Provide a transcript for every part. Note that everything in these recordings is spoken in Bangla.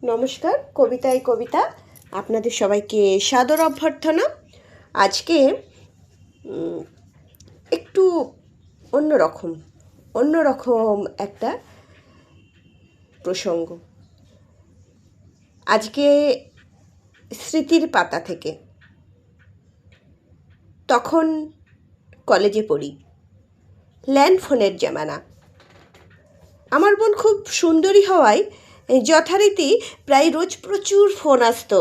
নমস্কার, কবিতায় কবিতা আপনাদের সবাইকে সাদর অভ্যর্থনা। আজকে একটু অন্যরকম একটা প্রসঙ্গ। আজকে স্মৃতির পাতা থেকে। তখন কলেজে পড়ি, ল্যান্ড ফোনের জামানা। আমার বোন খুব সুন্দরী হওয়ায় যথারীতি প্রায় রোজ প্রচুর ফোন আসতো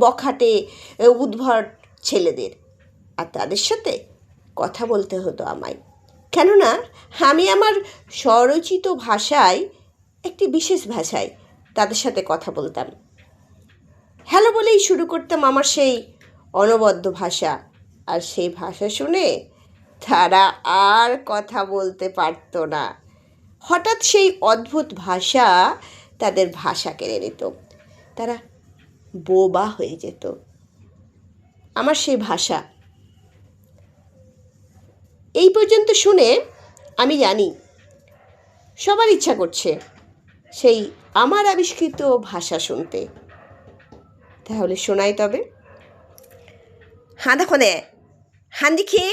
বখাটে উদ্ভট ছেলেদের, আর তাদের সাথে কথা বলতে হতো আমায়। কেননা আমি আমার স্বরচিত ভাষায়, একটি বিশেষ ভাষায় তাদের সাথে কথা বলতাম। হ্যালো বলেই শুরু করতাম আমার সেই অনবদ্য ভাষা, আর সেই ভাষা শুনে তারা আর কথা বলতে পারত না। হঠাৎ সেই অদ্ভুত ভাষা তাদের ভাষা কেড়ে নিত, তারা বোবা হয়ে যেত। আমার সেই ভাষা এই পর্যন্ত শুনে আমি জানি সবার ইচ্ছা করছে সেই আমার আবিষ্কৃত ভাষা শুনতে। তাহলে শোনাই তবে। হাঁদাখনে হান্দিখি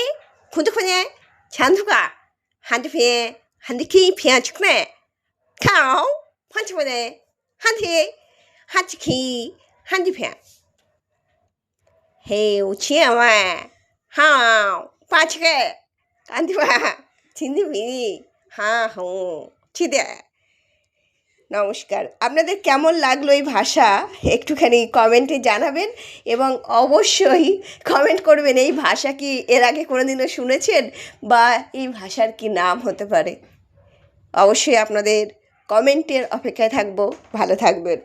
খুঁদুখনে ছান্দুকা হান্দিফে হান্দিখি ফিয়াঁচখনে খাও ফাঁচবনে হাঁধে হাঁচখি হান্দিফে হে উছি আমায় হাও পাঁচকে কান্দিবা চিন্দিবি হ্যাঁ চিদে। নমস্কার, আপনাদের কেমন লাগলো এই ভাষা একটুখানি কমেন্টে জানাবেন, এবং অবশ্যই কমেন্ট করবেন এই ভাষা কি এর আগে কোনোদিনও শুনেছেন, বা এই ভাষার কি নাম হতে পারে। অবশ্যই আপনাদের কমেন্টের অপেক্ষায় থাকবো। ভালো থাকবেন।